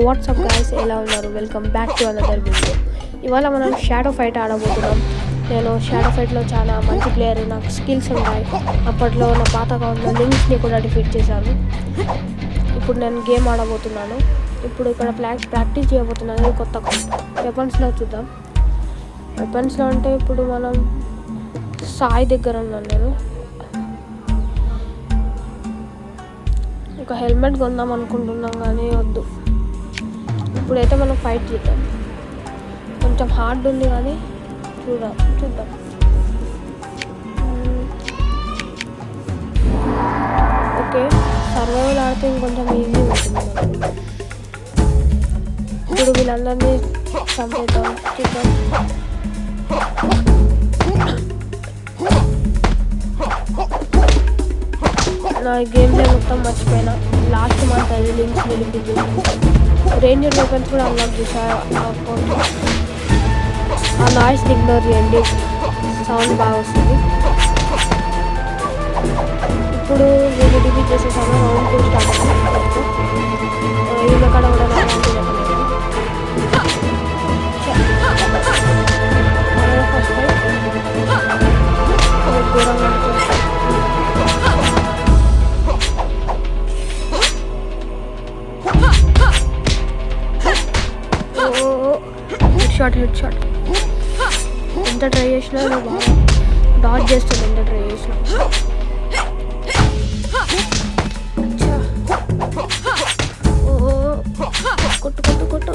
WhatsApp guys, ఎలా ఉన్నారు? Welcome back to another video. ఇవాళ మనం షాడో ఫైట్ ఆడబోతున్నాం. నేను షాడో ఫైట్లో చాలా మంచి ప్లేయర్, నాకు స్కిల్స్ ఉన్నాయి. అప్పట్లో నా పాత అకౌంట్లో లింక్స్ని కూడా డిఫీట్ చేశాను. ఇప్పుడు నేను గేమ్ ఆడబోతున్నాను. ఇప్పుడు ఇక్కడ ప్రాక్టీస్ చేయబోతున్నాను. ఇది కొత్త వెపన్స్లో చూద్దాం. వెపన్స్లో అంటే ఇప్పుడు మనం సాయి దగ్గర ఉన్నాను. నేను ఒక హెల్మెట్ కొందాం అనుకుంటున్నాం కానీ వద్దు. ఇప్పుడైతే మనం ఫైట్ చేద్దాం. కొంచెం హార్డ్ ఉంది కానీ చూద్దాం. ఓకే, సర్వైవల్ ఆడితే ఇంకొంచెం ఈజీ ఉంటుంది మనకు. ఇప్పుడు వీళ్ళందరినీ చంపేద్దాం, చూద్దాం. నా గేమ్ ప్లే మొత్తం మర్చిపోయినా. లాస్ట్ మంత్ అది లింక్స్ వెళ్ళిపోయింది. రేంజర్ వెపన్స్ కూడా అన్లాక్ చేశారు అకౌంట్లో. ఆ నాయిస్ ఇగ్నోర్ చేయండి, సౌండ్ బాగా వస్తుంది. ఇప్పుడు నేను డిలీట్ చేసేసాను. రౌండ్ 2 స్టార్ట్ అవుతుంది. ఈమె కాడ కూడా నా అకౌంట్ చెప్పలేదు. ఫస్ట్ ఘోరంగా హెడ్ షాట్. ఎంత ట్రై చేసినా బాగా డాట్ చేస్తుంది. ఎంత ట్రై చేసినా కొట్టు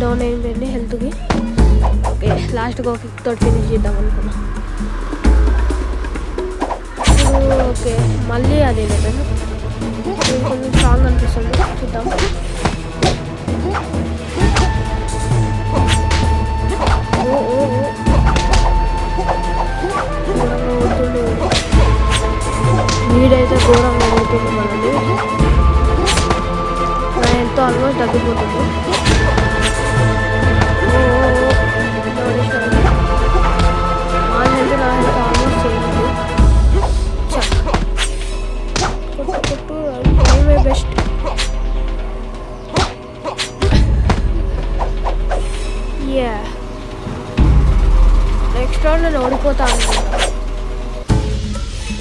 డౌన్ అయిపోయింది హెల్త్కి. ఓకే, లాస్ట్గా ఒక కిక్ తోటి ఫినిష్ చేద్దాం అనుకున్నా. ఓకే, మళ్ళీ అదే వెపన్ కొంచెం స్ట్రాంగ్ అనిపిస్తుంది. చూద్దాం. వీడైతే ఘోరంగా అవుతుంది. మనది నా ఎంతో ఆల్మోస్ట్ తగ్గిపోతుంది. నా హెల్త్ ఆల్మోస్ట్ చేయండి. కొట్టు టైమే బెస్ట్. నెక్స్ట్ రౌండ్ నేను ఓడిపోతాను.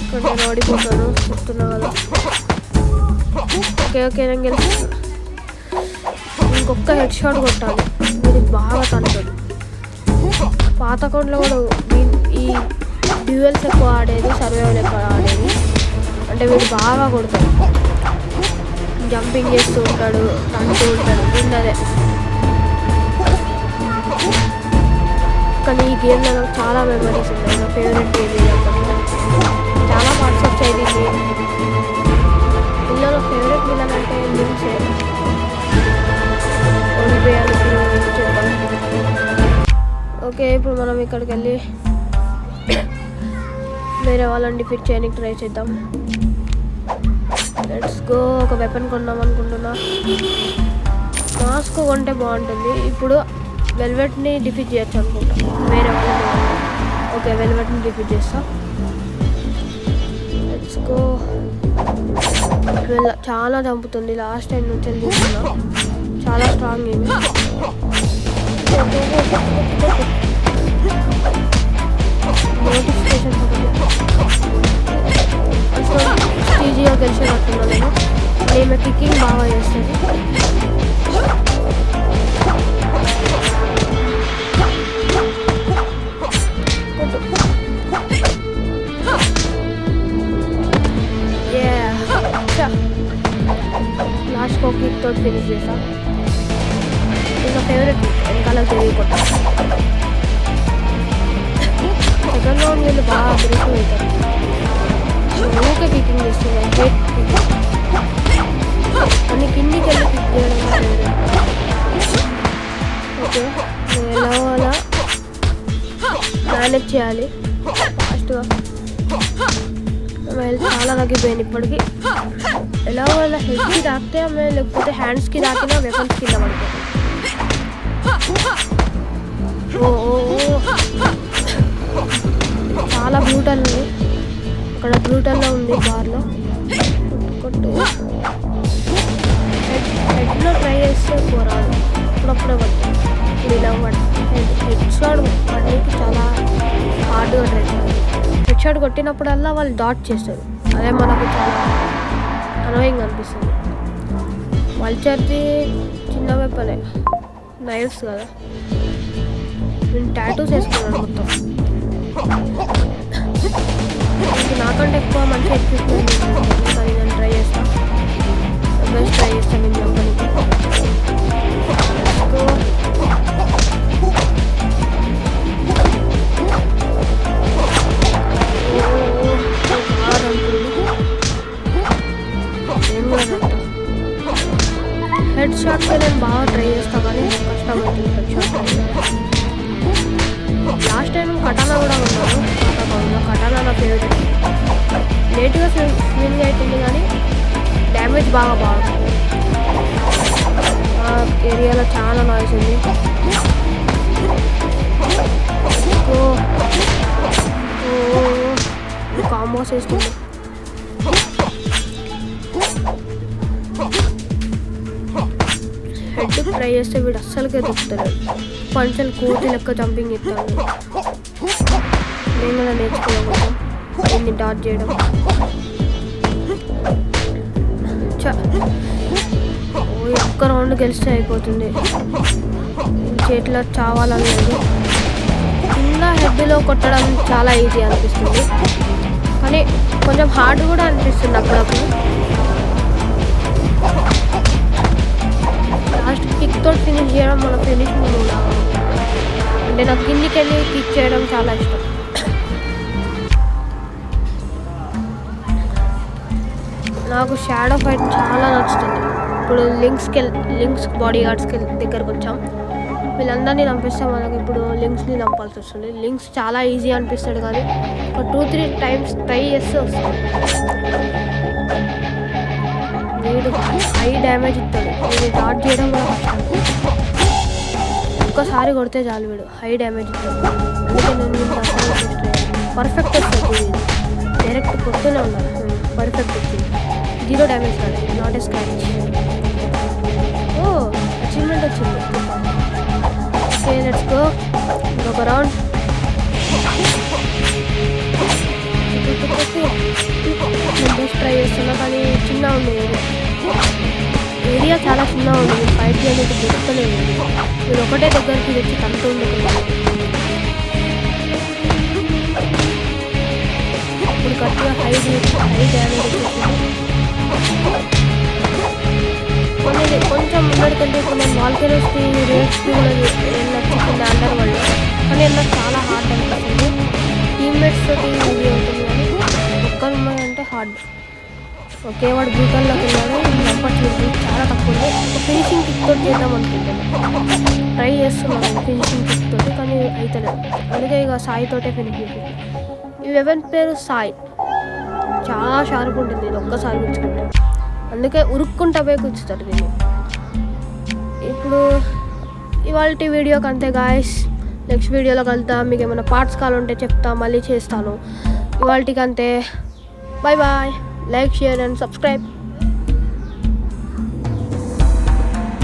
ఇక్కడ నేను ఓడిపోతాను చెప్తున్నా కదా. ఓకే, నేను గెలుస్తాను. ఇంకొక హెడ్ షాట్ కొట్టాలి. వీడి బాగా తంటాడు. పాత అకౌంట్లో కూడా ఈ డ్యూయల్స్ ఎక్కువ ఆడేది, సర్వైవల్ ఎక్కువ ఆడేది. అంటే వీడు బాగా కొడతాడు, జంపింగ్ చేస్తూ ఉంటాడు, తంటూ ఉంటాడు. వీడినదే. కానీ ఈ గేమ్లో నాకు చాలా మెమరీస్ ఉన్నాయి. నా ఫేవరెట్ గేమ్ ఇది. చాలా పార్ట్స్ అయింది గేమ్. పిల్లల ఫేవరెట్ విలన్ అంటే లింక్సే. ఓడిపోయాను. ఓకే, ఇప్పుడు మనం ఇక్కడికి వెళ్ళి వేరే వాళ్ళని డిఫీట్ చేయడానికి ట్రై చేద్దాం. Let's go. ఒక వెపన్ కొందాం అనుకుంటున్నా. మాస్క్ కొంటే బాగుంటుంది. ఇప్పుడు వెల్వెట్ని డిఫీట్ చేయొచ్చు అనుకుంటా. వేరే వాళ్ళని. ఓకే, వెల్వెట్ని డిఫీట్ చేస్తా. Let's go. చాలా చంపుతుంది. లాస్ట్ టైం నుంచి తీసుకున్నా. చాలా స్ట్రాంగ్ ఏమి. నోటిఫికేషన్ ఈజీగా గెలిచేటట్టున్నా నేను. ఈమె కిక్కింగ్ బాగా చేస్తుంది. లాస్ట్ కిక్ తోటి ఫినిష్ చేస్తాం. ఇంకా ఫేవరెట్ వెనకాల తెలియకుండా. సెకండ్లో వీళ్ళు బాగా అగ్రెసివ్ అవుతారు. ఊకే కిక్కింగ్ చేస్తున్నాయి. హెడ్ కిక్కింగ్ అన్ని కిందికి వెళ్ళి కిక్ చేయడం. ఓకే, నువ్వు ఎలా మేనేజ్ చేయాలి ఫాస్ట్గా. హెల్త్ చాలా తగ్గిపోయింది ఇప్పటికి. ఎలా వాళ్ళ హెడ్కి తాకితే ఆమె, లేకపోతే హ్యాండ్స్కి తాకినా వెపన్స్ కింద పడిపోతుంది. చాలా బ్రూటల్ ఉంది. అక్కడ బ్రూటల్లో ఉంది బార్లో. కొట్టు పక్కనే కొట్టాను. ఇప్పుడు ఇలా హెడ్ షాట్ పడడానికి చాలా హార్డ్గా ట్రై చేయాలి. హెడ్ షాట్ కొట్టినప్పుడల్లా వాళ్ళు డాట్ చేస్తారు. అదే మనకు చాలా అనోయింగ్ అనిపిస్తుంది. వల్చర్ది చిన్న వెపనే, నైఫ్స్ కదా. నేను టాటూస్ వేసుకున్నాను మొత్తం. నాకంటే ఎక్కువ మంచి ఎక్విప్మెంట్ కానీ నేను ట్రై చేస్తాను. బెస్ట్ ట్రై చేస్తాను నేను కంపెనీకి. హెడ్ షాట్కి నేను బాగా ట్రై చేస్తాను కానీ కష్టమవుతుంది హెడ్ షాట్. లాస్ట్ టైం కటానా కూడా ఉన్నాను. కటానా నా ఫేవరెట్. లేట్గా స్వింగ్ అవుతుంది కానీ డ్యామేజ్ బాగా బాగుంటుంది. ఆ ఏరియాలో చాలా నాయిస్ ఉంది. కాంబోస్ వేస్తుంది. హెడ్ ట్రై చేస్తే వీడు అస్సలకే దొరుకుతాడు. పంచలు కోతి లెక్క జంపింగ్ ఇస్తాడు. నేను కూడా నేర్చుకోగలుగుతాం దీన్ని డాట్ చేయడం. ఒక్క రౌండ్ గెలిస్తే అయిపోతుంది. చేతిలో చావాలని లేదు. కింద హెడ్లో కొట్టడం చాలా ఈజీ అనిపిస్తుంది కానీ కొంచెం హార్డ్ కూడా అనిపిస్తుంది అప్పుడప్పుడు. లాస్ట్ కిక్ తోటి ఫినిష్ చేయడం మన ఫినిషింగ్ కూడా అంటే నాకు కిందికి వెళ్ళి కిక్ చేయడం చాలా ఇష్టం. నాకు షాడో ఫైట్ చాలా నచ్చుతుంది. ఇప్పుడు లింక్స్ బాడీ గార్డ్స్కి దగ్గరకు వచ్చాం. వీళ్ళందరినీ చంపిస్తే మనకి ఇప్పుడు లింక్స్ని చంపాల్సి వస్తుంది. లింక్స్ చాలా ఈజీ అనిపిస్తాడు కానీ ఒక 2-3 టైమ్స్ ట్రై చేస్తే వస్తుంది. వీడు హై డ్యామేజ్ ఇస్తాడు. వీడు డాట్ చేయడం కూడా కష్టం. ఒక్కసారి కొడితే చాలు వీడు హై డ్యామేజ్ ఇస్తాడు. అందుకే నేను పర్ఫెక్ట్ వస్తుంది. వీడు డైరెక్ట్ కొడుతూనే ఉన్నాను. పర్ఫెక్ట్ వచ్చింది. 0 డ్యామేజ్ కాదు, not a scratch. Oh achievement వచ్చింది. ఓకే లెట్స్ గో ఇంకొక రౌండ్. నేను బెస్ట్ ట్రై చేస్తున్నా కానీ చిన్న ఉంది ఏరియా చాలా చిన్నగా ఉంది. నేను ఫైట్ చేయడానికి దొరకలేదు. నేను ఒకటే దగ్గరికి వచ్చి తనతో ఉండలేదు. ఇప్పుడు కరెక్ట్గా హై డ్యామేజ్ వచ్చేసింది. కొంచెం ముందరికంటే ఇప్పుడు నేను వాల్కెనోస్కి రేట్స్కి కూడా వెళ్ళొచ్చింది అండర్ వరల్డ్ కానీ నాకు చాలా హార్డ్ అనిపిస్తుంది. టీమ్మేట్స్ తోటి ఈజీ అవుతుంది కానీ ఒక్కరు అంటే హార్డ్. ఒకే వాడు బ్రూటల్లోకి వెళ్ళాడు. నప్పట్లేదు చాలా తక్కువ ఉంది. ఒక ఫినిషింగ్ కిక్ తోటి చేద్దాం అనుకుంటున్నాను. ట్రై చేస్తున్నాను ఫినిషింగ్ కిక్ తోటి కానీ అవుతలేదు. అందుకే ఇక సాయి తోటే ఫినిష్ చేసింది. ఈ వెపన్ పేరు సాయి. చాలా షార్ప్ ఉంటుంది. నేను ఒక్కసారి కూర్చుకుంటాను. అందుకే ఉరుక్కుంటా పోయి కూర్చుతారు దీన్ని. ఇప్పుడు ఇవాళ వీడియోకి అంతే గాయస్. నెక్స్ట్ వీడియోలో కలుద్దాం. మీకు ఏమైనా పార్ట్స్ కావాలంటే చెప్తా, మళ్ళీ చేస్తాను. ఇవాళకి అంతే. Bye bye. Like, share and subscribe.